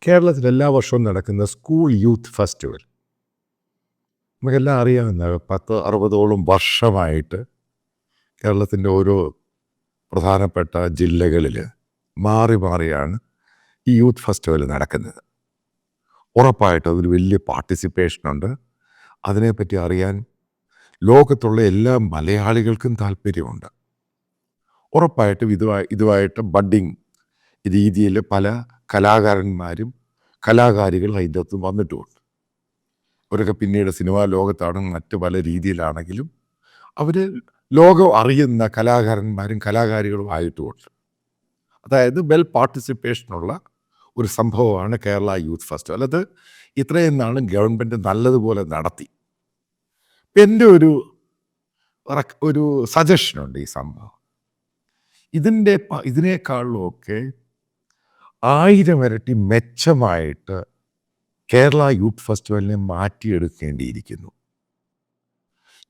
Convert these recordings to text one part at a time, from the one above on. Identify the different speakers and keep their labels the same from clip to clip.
Speaker 1: കേരളത്തിൽ എല്ലാ വർഷവും നടക്കുന്ന സ്കൂൾ യൂത്ത് ഫെസ്റ്റിവൽ നമുക്കെല്ലാം അറിയാവുന്ന 10-60ഓളം വർഷമായിട്ട് കേരളത്തിൻ്റെ ഓരോ പ്രധാനപ്പെട്ട ജില്ലകളിൽ മാറി മാറിയാണ് ഈ യൂത്ത് ഫെസ്റ്റിവൽ നടക്കുന്നത്. ഉറപ്പായിട്ടും അതൊരു വലിയ പാർട്ടിസിപ്പേഷനുണ്ട്. അതിനെപ്പറ്റി അറിയാൻ ലോകത്തുള്ള എല്ലാ മലയാളികൾക്കും താല്പര്യമുണ്ട്. ഉറപ്പായിട്ടും ഇതുമായിട്ട് ബഡ്ഡിങ് രീതിയിൽ പല കലാകാരന്മാരും കലാകാരികൾ അതിൻ്റെ അകത്ത് വന്നിട്ടുമുണ്ട്. അവരൊക്കെ പിന്നീട് സിനിമാ ലോകത്താണ്, മറ്റ് പല രീതിയിലാണെങ്കിലും അവർ ലോകം അറിയുന്ന കലാകാരന്മാരും കലാകാരികളും ആയിട്ടുമുണ്ട്. അതായത് വെൽ പാർട്ടിസിപ്പേഷനുള്ള ഒരു സംഭവമാണ് കേരള യൂത്ത് ഫെസ്റ്റിവൽ. അത് ഇത്രയും നാളും ഗവൺമെൻറ് നല്ലതുപോലെ നടത്തി. എൻ്റെ ഒരു സജഷനുണ്ട്. ഈ സംഭവം ഇതിനേക്കാളുമൊക്കെ 1000 ഇരട്ടി മെച്ചമായിട്ട് കേരള യൂത്ത് ഫെസ്റ്റിവലിനെ മാറ്റിയെടുക്കേണ്ടിയിരിക്കുന്നു.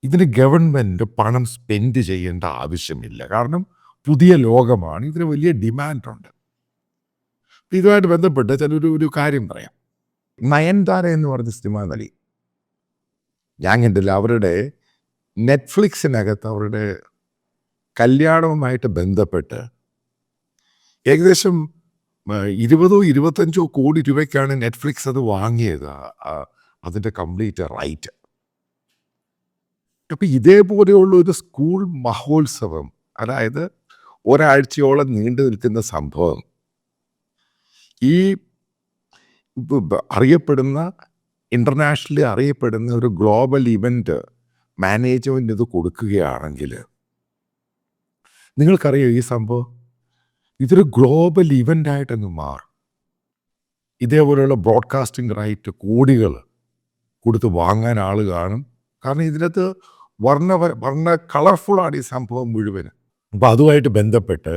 Speaker 1: ഇതിന് ഗവൺമെൻറ് പണം സ്പെൻഡ് ചെയ്യേണ്ട ആവശ്യമില്ല. കാരണം പുതിയ ലോകമാണ്, ഇതിന് വലിയ ഡിമാൻഡുണ്ട്. ഇതുമായിട്ട് ബന്ധപ്പെട്ട് ഒരു കാര്യം പറയാം. നയൻതാര എന്ന് പറഞ്ഞ സിനിമാ നടി, ഞാൻ കണ്ടില്ല, അവരുടെ നെറ്റ്ഫ്ലിക്സിനകത്ത് അവരുടെ കല്യാണവുമായിട്ട് ബന്ധപ്പെട്ട് ഏകദേശം 20-25 കോടി രൂപയ്ക്കാണ് നെറ്റ്ഫ്ലിക്സ് അത് വാങ്ങിയത്, അതിൻ്റെ കംപ്ലീറ്റ് റൈറ്റ്. അപ്പം ഇതേപോലെയുള്ള ഒരു സ്കൂൾ മഹോത്സവം, അതായത് ഒരാഴ്ചയോളം നീണ്ടു നിൽക്കുന്ന സംഭവം, ഈ അറിയപ്പെടുന്ന ഇൻ്റർനാഷണലി അറിയപ്പെടുന്ന ഒരു ഗ്ലോബൽ ഇവൻ്റ് മാനേജ്മെൻ്റ് ഇത് കൊടുക്കുകയാണെങ്കിൽ, നിങ്ങൾക്കറിയാം ഈ സംഭവം ഇതൊരു ഗ്ലോബൽ ഇവൻ്റായിട്ടങ്ങ് മാറും. ഇതേപോലെയുള്ള ബ്രോഡ്കാസ്റ്റിംഗ് റൈറ്റ് കോടികൾ കൊടുത്ത് വാങ്ങാൻ ആൾ കാണും. കാരണം ഇതിനകത്ത് വർണ്ണ കളർഫുള്ളാണ് ഈ സംഭവം മുഴുവൻ. അപ്പോൾ അതുമായിട്ട് ബന്ധപ്പെട്ട്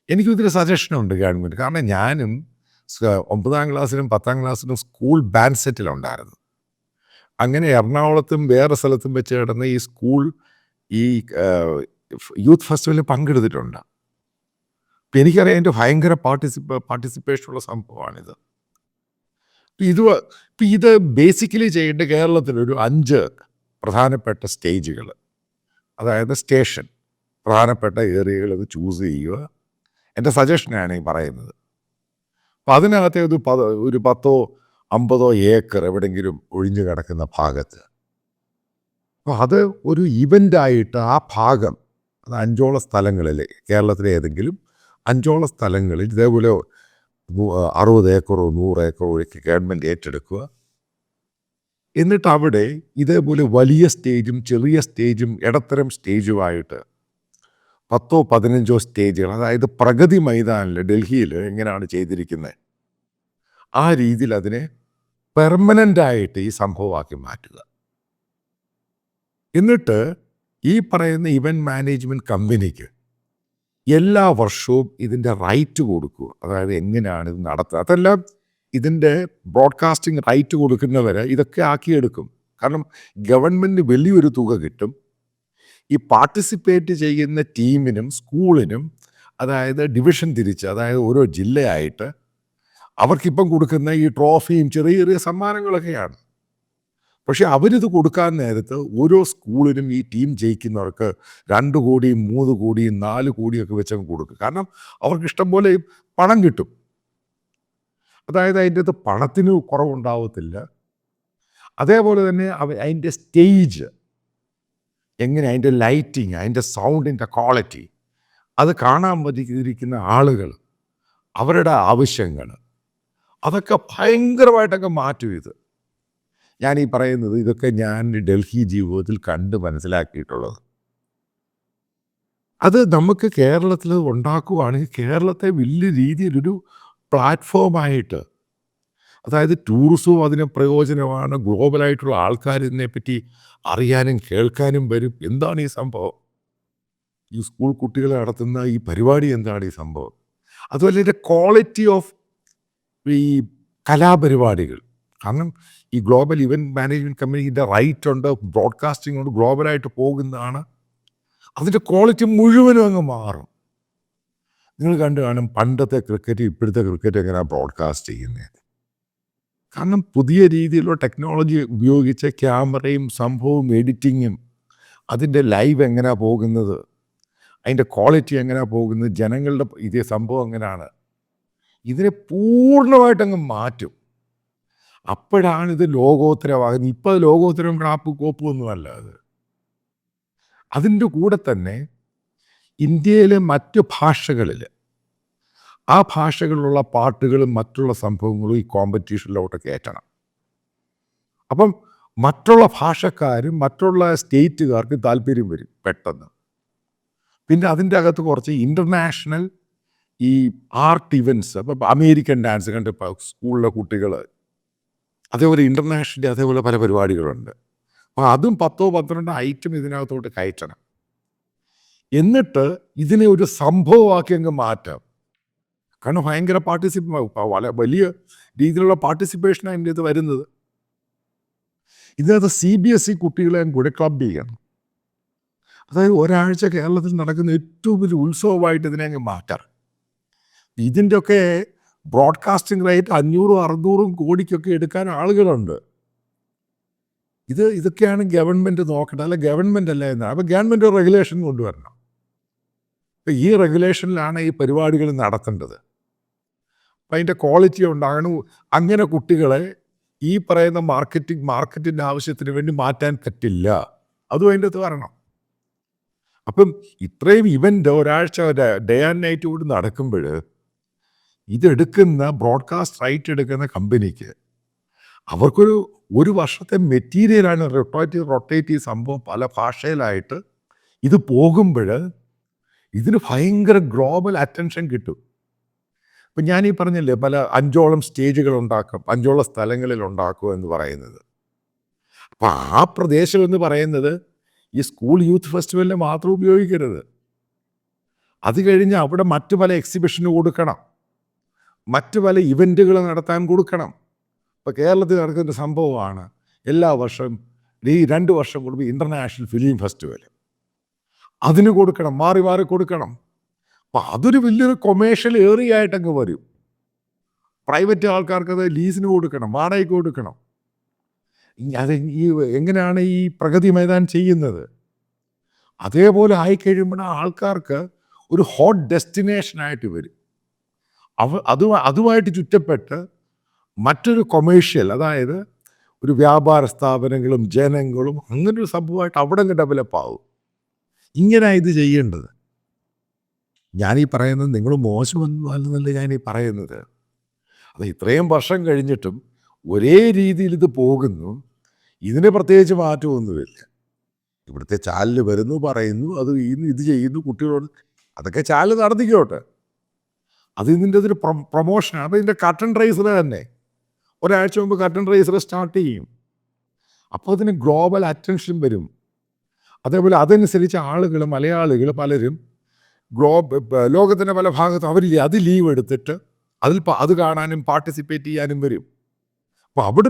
Speaker 1: എനിക്കിതിന് സജഷനുണ്ട് ഗവൺമെൻറ്. കാരണം ഞാനും 9ാം ക്ലാസ്സിലും 10ാം ക്ലാസ്സിലും സ്കൂൾ ബാൻഡ് സെറ്റിലുണ്ടായിരുന്നു. അങ്ങനെ എറണാകുളത്തും വേറെ സ്ഥലത്തും വെച്ച് കിടന്ന ഈ സ്കൂൾ ഈ യൂത്ത് ഫെസ്റ്റിവലിൽ പങ്കെടുത്തിട്ടുണ്ട്. അപ്പം എനിക്കറിയാം എൻ്റെ ഭയങ്കര പാർട്ടിസിപ്പേഷനുള്ള സംഭവമാണിത്. ഇത് ബേസിക്കലി ചെയ്യേണ്ട കേരളത്തിലൊരു 5 പ്രധാനപ്പെട്ട സ്റ്റേജുകൾ, അതായത് സ്റ്റേഷൻ, പ്രധാനപ്പെട്ട ഏരിയകൾ ഇത് ചൂസ് ചെയ്യുക. എൻ്റെ സജഷനാണ് ഈ പറയുന്നത്. അപ്പം അതിനകത്തെ ഒരു 10-50 ഏക്കർ എവിടെയെങ്കിലും ഒഴിഞ്ഞു കിടക്കുന്ന ഭാഗത്ത്, അപ്പോൾ അത് ഒരു ഇവൻ്റായിട്ട് ആ ഭാഗം, അത് 5ഓളം സ്ഥലങ്ങളിൽ, കേരളത്തിലെ ഏതെങ്കിലും 5ഓളം സ്ഥലങ്ങളിൽ ഇതേപോലെ 60 ഏക്കറോ 100 ഏക്കറോ ഒക്കെ ഗവൺമെൻറ് ഏറ്റെടുക്കുക. എന്നിട്ട് അവിടെ ഇതേപോലെ വലിയ സ്റ്റേജും ചെറിയ സ്റ്റേജും ഇടത്തരം സ്റ്റേജുമായിട്ട് 10-15 സ്റ്റേജുകൾ, അതായത് പ്രഗതി മൈതാനിൽ ഡൽഹിയിൽ എങ്ങനെയാണ് ചെയ്തിരിക്കുന്നത് ആ രീതിയിൽ അതിനെ പെർമനൻ്റായിട്ട് ഈ സംഭവമാക്കി മാറ്റുക. എന്നിട്ട് ഈ പറയുന്ന ഇവൻ്റ് മാനേജ്മെൻറ്റ് കമ്പനിക്ക് എല്ലാ വർഷവും ഇതിൻ്റെ റൈറ്റ് കൊടുക്കുക. അതായത് എങ്ങനെയാണ് ഇത് നടത്തുക, അതെല്ലാം ഇതിൻ്റെ ബ്രോഡ്കാസ്റ്റിംഗ് റൈറ്റ് കൊടുക്കുന്നവരെ ഇതൊക്കെ ആക്കിയെടുക്കും. കാരണം ഗവൺമെൻറ് വലിയൊരു തുക കിട്ടും. ഈ പാർട്ടിസിപ്പേറ്റ് ചെയ്യുന്ന ടീമിനും സ്കൂളിനും, അതായത് ഡിവിഷൻ തിരിച്ച്, അതായത് ഓരോ ജില്ലയായിട്ട് അവർക്കിപ്പം കൊടുക്കുന്ന ഈ ട്രോഫിയും ചെറിയ ചെറിയ സമ്മാനങ്ങളൊക്കെയാണ്. പക്ഷെ അവരിത് കൊടുക്കാൻ നേരത്ത് ഓരോ സ്കൂളിനും ഈ ടീം ജയിക്കുന്നവർക്ക് 2 കോടിയും 3 കോടിയും 4 കോടിയൊക്കെ വെച്ചങ്ങ് കൊടുക്കും. കാരണം അവർക്ക് ഇഷ്ടം പോലെ പണം കിട്ടും. അതായത് അതിൻ്റെ അകത്ത് പണത്തിന് കുറവുണ്ടാവത്തില്ല. അതേപോലെ തന്നെ അതിൻ്റെ സ്റ്റേജ് എങ്ങനെ, അതിൻ്റെ ലൈറ്റിങ്, അതിൻ്റെ സൗണ്ടിൻ്റെ ക്വാളിറ്റി, അത് കാണാൻ പറ്റിയിരിക്കുന്ന ആളുകൾ, അവരുടെ ആവശ്യങ്ങൾ, അതൊക്കെ ഭയങ്കരമായിട്ടൊക്കെ മാറ്റും. ഇത് ഞാനീ പറയുന്നത് ഇതൊക്കെ ഞാൻ ഡൽഹി ജീവിതത്തിൽ കണ്ട് മനസ്സിലാക്കിയിട്ടുള്ളത്. അത് നമുക്ക് കേരളത്തിൽ ഉണ്ടാക്കുകയാണെങ്കിൽ കേരളത്തെ വലിയ രീതിയിലൊരു പ്ലാറ്റ്ഫോമായിട്ട്, അതായത് ടൂറിസവും അതിന് പ്രയോജനമാണ്, ഗ്ലോബലായിട്ടുള്ള ആൾക്കാർ ഇതിനെപ്പറ്റി അറിയാനും കേൾക്കാനും വരും. എന്താണ് ഈ സംഭവം, ഈ സ്കൂൾ കുട്ടികളെ നടത്തുന്ന ഈ പരിപാടി എന്താണ് ഈ സംഭവം. അതുപോലെ ഇതിൻ്റെ ക്വാളിറ്റി ഓഫ് ഈ കലാപരിപാടികൾ, കാരണം ഈ ഗ്ലോബൽ ഇവൻറ്റ് മാനേജ്മെൻറ്റ് കമ്പനിയുടെ റൈറ്റ് ഉണ്ട്, ബ്രോഡ്കാസ്റ്റിംഗ് കൊണ്ട് ഗ്ലോബലായിട്ട് പോകുന്നതാണ്. അതിൻ്റെ ക്വാളിറ്റി മുഴുവനും അങ്ങ് മാറും. നിങ്ങൾ കണ്ടു കാണും പണ്ടത്തെ ക്രിക്കറ്റ് ഇപ്പോഴത്തെ ക്രിക്കറ്റ് എങ്ങനെയാണ് ബ്രോഡ്കാസ്റ്റ് ചെയ്യുന്നത്. കാരണം പുതിയ രീതിയിലുള്ള ടെക്നോളജി ഉപയോഗിച്ച് ക്യാമറയും സംഭവവും എഡിറ്റിങ്ങും അതിൻ്റെ ലൈവ് എങ്ങനെയാണ് പോകുന്നത്, അതിൻ്റെ ക്വാളിറ്റി എങ്ങനെയാണ് പോകുന്നത്, ജനങ്ങളുടെ ഇതേ സംഭവം എങ്ങനെയാണ്, ഇതിനെ പൂർണ്ണമായിട്ടങ്ങ് മാറ്റും. അപ്പോഴാണ് ഇത് ലോകോത്തരമാകുന്നത്. ഇപ്പോൾ അത് ലോകോത്തരം ക്രാപ്പ് കോപ്പൊന്നുമല്ല അത്. അതിൻ്റെ കൂടെ തന്നെ ഇന്ത്യയിലെ മറ്റ് ഭാഷകളിൽ ആ ഭാഷകളിലുള്ള പാട്ടുകളും മറ്റുള്ള സംഭവങ്ങളും ഈ കോമ്പറ്റീഷനിലോട്ട് കയറ്റണം. അപ്പം മറ്റുള്ള ഭാഷക്കാരും മറ്റുള്ള സ്റ്റേറ്റുകാർക്ക് താല്പര്യം വരും പെട്ടെന്ന്. പിന്നെ അതിൻ്റെ അകത്ത് കുറച്ച് ഇൻ്റർനാഷണൽ ഈ ആർട്ട് ഇവൻറ്റ്സ്, അപ്പം അമേരിക്കൻ ഡാൻസ് കണ്ട് സ്കൂളിലെ കുട്ടികൾ, അതേപോലെ ഇൻ്റർനാഷണലി അതേപോലെ പല പരിപാടികളുണ്ട്. അപ്പോൾ അതും 10-12 ഐറ്റം ഇതിനകത്തോട്ട് കയറ്റണം. എന്നിട്ട് ഇതിനെ ഒരു സംഭവമാക്കി അങ്ങ് മാറ്റാം. കാരണം ഭയങ്കര വലിയ രീതിയിലുള്ള പാർട്ടിസിപ്പേഷനാണ് അതിൻ്റെ ഇത് വരുന്നത്. ഇതിനകത്ത് CBSE കുട്ടികളെ കൂടെ ക്ലബ് ചെയ്യണം. അതായത് ഒരാഴ്ച കേരളത്തിൽ നടക്കുന്ന ഏറ്റവും വലിയ ഉത്സവമായിട്ട് ഇതിനെ അങ്ങ് മാറ്റാറ്. ഇതിൻ്റെയൊക്കെ ബ്രോഡ്കാസ്റ്റിംഗ് റേറ്റ് 500-600 കോടിക്കൊക്കെ എടുക്കാൻ ആളുകളുണ്ട്. ഇതൊക്കെയാണ് ഗവൺമെൻറ് നോക്കേണ്ടത്. അല്ല ഗവൺമെൻറ് അല്ല എന്നാണ്. അപ്പോൾ ഗവൺമെൻറ് റെഗുലേഷൻ കൊണ്ടുവരണം. അപ്പോൾ ഈ റെഗുലേഷനിലാണ് ഈ പരിപാടികൾ നടത്തേണ്ടത്. അപ്പം അതിൻ്റെ ക്വാളിറ്റി ഉണ്ടാകണം. അങ്ങനെ കുട്ടികളെ ഈ പറയുന്ന മാർക്കറ്റിൻ്റെ ആവശ്യത്തിന് വേണ്ടി മാറ്റാൻ പറ്റില്ല. അതും അതിൻ്റെ അകത്ത് വരണം. അപ്പം ഇത്രയും ഇവൻ്റ് ഒരാഴ്ച ഡേ ആൻഡ് നൈറ്റ് കൂടി നടക്കുമ്പോൾ ഇതെടുക്കുന്ന ബ്രോഡ്കാസ്റ്റ് റൈറ്റ് എടുക്കുന്ന കമ്പനിക്ക് അവർക്കൊരു വർഷത്തെ മെറ്റീരിയലാണ് റൊട്ടേറ്റ് സംഭവം പല ഭാഷയിലായിട്ട് ഇത് പോകുമ്പോൾ ഇതിന് ഭയങ്കര ഗ്ലോബൽ അറ്റൻഷൻ കിട്ടും. ഇപ്പം ഞാനീ പറഞ്ഞില്ലേ പല 5ഓളം സ്റ്റേജുകൾ ഉണ്ടാക്കും, 5ഓളം സ്ഥലങ്ങളിൽ ഉണ്ടാക്കും എന്ന് പറയുന്നത്. അപ്പം ആ പ്രദേശം എന്ന് പറയുന്നത് ഈ സ്കൂൾ യൂത്ത് ഫെസ്റ്റിവലിനെ മാത്രം ഉപയോഗിക്കരുത്. അത് കഴിഞ്ഞ് അവിടെ മറ്റു പല എക്സിബിഷന് കൊടുക്കണം, മറ്റു പല ഇവൻറ്റുകൾ നടത്താൻ കൊടുക്കണം. ഇപ്പോൾ കേരളത്തിൽ നടക്കുന്ന സംഭവമാണ് എല്ലാ വർഷവും ഈ 2 വർഷം കൂടുമ്പോൾ ഇൻ്റർനാഷണൽ ഫിലിം ഫെസ്റ്റിവൽ. അതിന് കൊടുക്കണം, മാറി മാറി കൊടുക്കണം. അപ്പം അതൊരു വലിയൊരു കൊമേഴ്ഷ്യൽ ഏറിയ ആയിട്ടങ്ങ് വരും. പ്രൈവറ്റ് ആൾക്കാർക്കത് ലീസിന് കൊടുക്കണം, വാടകയ്ക്ക് കൊടുക്കണം. അത് എങ്ങനെയാണ് ഈ പ്രഗതി മൈതാൻ ചെയ്യുന്നത്? അതേപോലെ ആയിക്കഴിയുമ്പോൾ ആൾക്കാർക്ക് ഒരു ഹോട്ട് ഡെസ്റ്റിനേഷനായിട്ട് വരും. അതുമായിട്ട് ചുറ്റപ്പെട്ട് മറ്റൊരു കൊമേഴ്ഷ്യൽ, അതായത് ഒരു വ്യാപാര സ്ഥാപനങ്ങളും ജനങ്ങളും അങ്ങനൊരു സംഭവമായിട്ട് അവിടെ അങ്ങ് ഡെവലപ്പാകും. ഇങ്ങനെ ഇത് ചെയ്യേണ്ടത്. ഞാനീ പറയുന്നത് നിങ്ങൾ മോശമൊന്നും അല്ലെന്നല്ല ഞാനീ പറയുന്നത്. അത് ഇത്രയും വർഷം കഴിഞ്ഞിട്ടും ഒരേ രീതിയിൽ ഇത് പോകുന്നു. ഇതിന് പ്രത്യേകിച്ച് മാറ്റമൊന്നുമില്ല. ഇവിടുത്തെ ചാനൽ വരുന്നു, പറയുന്നു, അത് ഇത് ചെയ്യുന്നു, കുട്ടികളോട് അതൊക്കെ ചാനൽ നടത്തിക്കോട്ടെ. അത് ഇതിൻ്റെ ഒരു പ്രൊമോഷനാണ്. അപ്പോൾ ഇതിൻ്റെ കട്ടൺ റൈസർ തന്നെ ഒരാഴ്ച മുമ്പ് കട്ടൺ റൈസർ സ്റ്റാർട്ട് ചെയ്യും. അപ്പോൾ അതിന് ഗ്ലോബൽ അറ്റൻഷൻ വരും. അതേപോലെ അതനുസരിച്ച് ആളുകൾ, മലയാളികൾ പലരും ലോകത്തിൻ്റെ പല ഭാഗത്തും അവർ അത് ലീവ് എടുത്തിട്ട് അത് കാണാനും പാർട്ടിസിപ്പേറ്റ് ചെയ്യാനും വരും. അപ്പോൾ അവിടെ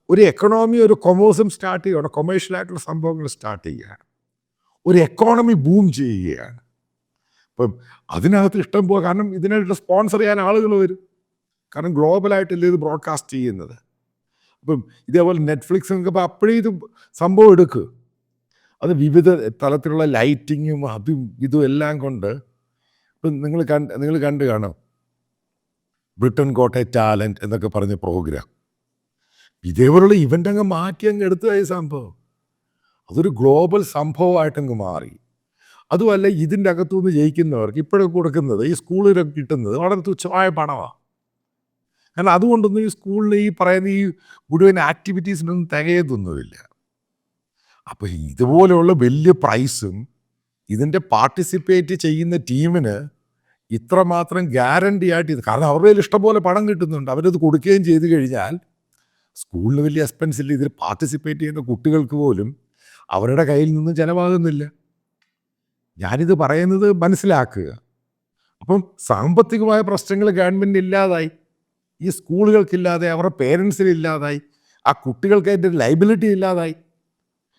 Speaker 1: ഒരു എക്കണോമി, ഒരു കൊമേഴ്സും സ്റ്റാർട്ട് ചെയ്യുകയാണ്, കൊമേഴ്ഷ്യലായിട്ടുള്ള സംഭവങ്ങൾ സ്റ്റാർട്ട് ചെയ്യുകയാണ്, ഒരു എക്കോണമി ബൂം ചെയ്യുകയാണ്. അപ്പം അതിനകത്ത് ഇഷ്ടം പോലെ, കാരണം ഇതിനായിട്ട് സ്പോൺസർ ചെയ്യാൻ ആളുകൾ വരും. കാരണം ഗ്ലോബലായിട്ടല്ലേ ഇത് ബ്രോഡ്കാസ്റ്റ് ചെയ്യുന്നത്. അപ്പം ഇതേപോലെ നെറ്റ്ഫ്ലിക്സിനൊക്കെ ഇപ്പോൾ അപ്പോഴേ ഇത് സംഭവം എടുക്കുക. അത് വിവിധ തലത്തിലുള്ള ലൈറ്റിങ്ങും അതും ഇതും എല്ലാം കൊണ്ട് ഇപ്പം നിങ്ങൾ കണ്ടു കാണും ബ്രിട്ടൻ ഗോട്ട് എ ടാലൻറ്റ് എന്നൊക്കെ പറഞ്ഞ പ്രോഗ്രാം. ഇതേപോലുള്ള ഇവൻ്റ് അങ്ങ് മാറ്റി അങ്ങ് എടുത്തതായി സംഭവം. അതൊരു ഗ്ലോബൽ സംഭവമായിട്ടങ്ങ് മാറി. അതുമല്ല, ഇതിൻ്റെ അകത്തുനിന്ന് ജയിക്കുന്നവർക്ക് ഇപ്പോഴൊക്കെ കൊടുക്കുന്നത്, ഈ സ്കൂളിലൊക്കെ കിട്ടുന്നത് വളരെ തുച്ഛമായ പണമാണ്. കാരണം അതുകൊണ്ടൊന്നും ഈ സ്കൂളിൽ ഈ പറയുന്ന ഈ മുഴുവൻ ആക്ടിവിറ്റീസിനൊന്നും തികയതൊന്നുമില്ല. അപ്പോൾ ഇതുപോലെയുള്ള വലിയ പ്രൈസും ഇതിൻ്റെ പാർട്ടിസിപ്പേറ്റ് ചെയ്യുന്ന ടീമിന് ഇത്രമാത്രം ഗ്യാരണ്ടി ആയിട്ട് കാരണം അവരുടെ കയ്യിൽ ഇഷ്ടംപോലെ പണം കിട്ടുന്നുണ്ട്, അവരത് കൊടുക്കുകയും ചെയ്തു കഴിഞ്ഞാൽ സ്കൂളിന് വലിയ എക്സ്പെൻസില്ല. ഇതിൽ പാർട്ടിസിപ്പേറ്റ് ചെയ്യുന്ന കുട്ടികൾക്ക് പോലും അവരുടെ കയ്യിൽ നിന്നും ചിലവാകുന്നില്ല. ഞാനിത് പറയുന്നത് മനസ്സിലാക്കുക. അപ്പം സാമ്പത്തികമായ പ്രശ്നങ്ങൾ ഗവൺമെൻറ് ഇല്ലാതായി, ഈ സ്കൂളുകൾക്കില്ലാതെ, അവരുടെ പേരൻസിനില്ലാതായി, ആ കുട്ടികൾക്ക് അതിൻ്റെ ലൈബിലിറ്റി ഇല്ലാതായി,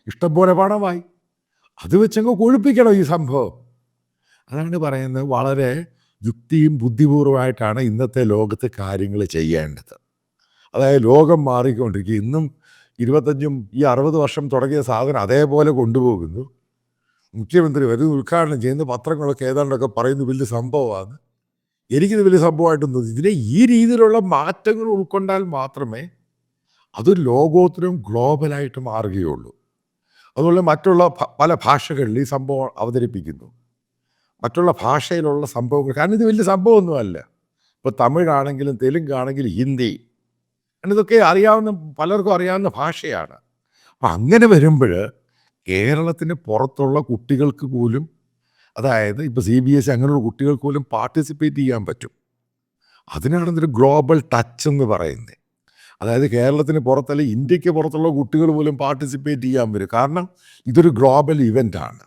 Speaker 1: ഇഷ്ടംപോലെ പണമായി. അത് വെച്ചങ്ങ് കൊഴുപ്പിക്കണം ഈ സംഭവം. അതാണ് പറയുന്നത്, വളരെ യുക്തിയും ബുദ്ധിപൂർവമായിട്ടാണ് ഇന്നത്തെ ലോകത്ത് കാര്യങ്ങൾ ചെയ്യേണ്ടത്. അതായത് ലോകം മാറിക്കൊണ്ടിരിക്കുക. ഇന്നും 25 ഈ 60 വർഷം തുടങ്ങിയ സാധനം അതേപോലെ കൊണ്ടുപോകുന്നു. മുഖ്യമന്ത്രി വരുന്നു, ഉദ്ഘാടനം ചെയ്യുന്ന പത്രങ്ങളൊക്കെ ഏതാണ്ടൊക്കെ പറയുന്നു വലിയ സംഭവമാണ്. എനിക്കിത് വലിയ സംഭവമായിട്ടൊന്നും ഇതിനെ ഈ രീതിയിലുള്ള മാറ്റങ്ങൾ ഉൾക്കൊണ്ടാൽ മാത്രമേ അതൊരു ലോകോത്തരവും ഗ്ലോബലായിട്ട് മാറുകയുള്ളൂ. അതുപോലെ മറ്റുള്ള പല ഭാഷകളിൽ ഈ സംഭവം അവതരിപ്പിക്കുന്നു. മറ്റുള്ള ഭാഷയിലുള്ള സംഭവങ്ങൾ, കാരണം ഇത് വലിയ സംഭവമൊന്നുമല്ല. ഇപ്പോൾ തമിഴാണെങ്കിലും തെലുങ്കാണെങ്കിലും ഹിന്ദി, കാരണം ഇതൊക്കെ അറിയാവുന്ന, പലർക്കും അറിയാവുന്ന ഭാഷയാണ്. അപ്പം അങ്ങനെ വരുമ്പോൾ കേരളത്തിന് പുറത്തുള്ള കുട്ടികൾക്ക് പോലും, അതായത് ഇപ്പോൾ CBSE അങ്ങനെയുള്ള കുട്ടികൾക്ക് പോലും പാർട്ടിസിപ്പേറ്റ് ചെയ്യാൻ പറ്റും. അതിനാണ് ഇതൊരു ഗ്ലോബൽ ടച്ച് എന്ന് പറയുന്നത്. അതായത് കേരളത്തിന് പുറത്തല്ല, ഇന്ത്യക്ക് പുറത്തുള്ള കുട്ടികൾ പോലും പാർട്ടിസിപ്പേറ്റ് ചെയ്യാൻ വരും. കാരണം ഇതൊരു ഗ്ലോബൽ ഇവൻ്റാണ്.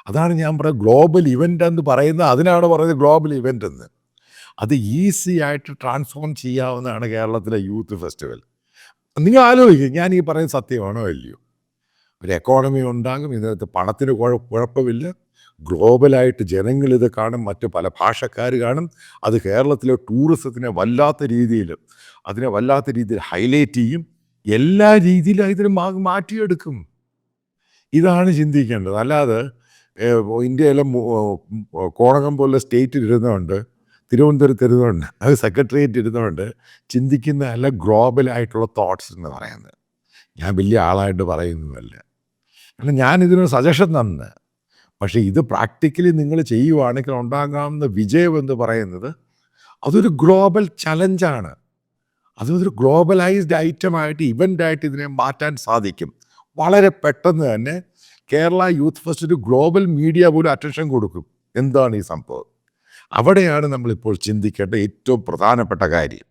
Speaker 1: അതാണ് ഞാൻ പറയുന്നത് ഗ്ലോബൽ ഇവൻ്റ് എന്ന് പറയുന്നത്. അതിനാണ് പറയുന്നത് ഗ്ലോബൽ ഇവൻ്റ് എന്ന്. അത് ഈസി ആയിട്ട് ട്രാൻസ്ഫോം ചെയ്യാവുന്നതാണ് കേരളത്തിലെ യൂത്ത് ഫെസ്റ്റിവൽ. നിങ്ങൾ ആലോചിക്കുക, ഞാൻ ഈ പറയുന്നത് സത്യമാണോ അല്ലയോ? ഒരു എക്കോണമി ഉണ്ടാകും, ഇതിനകത്ത് പണത്തിന് കുഴപ്പമില്ല. ഗ്ലോബലായിട്ട് ജനങ്ങളിത് കാണും, മറ്റ് പല ഭാഷക്കാർ കാണും. അത് കേരളത്തിലെ ടൂറിസത്തിനെ വല്ലാത്ത രീതിയിൽ ഹൈലൈറ്റ് ചെയ്യും. എല്ലാ രീതിയിലും ഇതിന് മാറ്റിയെടുക്കും. ഇതാണ് ചിന്തിക്കേണ്ടത്. അല്ലാതെ ഇന്ത്യയിലെ കോണകം പോലെ സ്റ്റേറ്റിൽ ഇരുന്നുകൊണ്ട്, തിരുവനന്തപുരത്ത് ഇരുന്നുകൊണ്ട്, അത് സെക്രട്ടേറിയറ്റ് ഇരുന്നുകൊണ്ട് ചിന്തിക്കുന്ന അല്ല ഗ്ലോബലായിട്ടുള്ള തോട്ട്സ് എന്ന് പറയുന്നത്. ഞാൻ വലിയ ആളായിട്ട് പറയുന്നതല്ല, കാരണം ഞാനിതിനൊരു സജഷൻ തന്ന്. പക്ഷേ ഇത് പ്രാക്ടിക്കലി നിങ്ങൾ ചെയ്യുവാണെങ്കിൽ ഉണ്ടാകാവുന്ന വിജയം എന്ന് പറയുന്നത് അതൊരു ഗ്ലോബൽ ചലഞ്ചാണ്. അതൊരു ഗ്ലോബലൈസ്ഡ് ഐറ്റമായിട്ട്, ഇവൻ്റായിട്ട് ഇതിനെ മാറ്റാൻ സാധിക്കും. വളരെ പെട്ടെന്ന് തന്നെ കേരള യൂത്ത് ഫെസ്റ്റ് ഒരു ഗ്ലോബൽ മീഡിയ പോലും അറ്റൻഷൻ കൊടുക്കും. എന്താണ് ഈ സംഭവം? അവിടെയാണ് നമ്മളിപ്പോൾ ചിന്തിക്കേണ്ട ഏറ്റവും പ്രധാനപ്പെട്ട കാര്യം.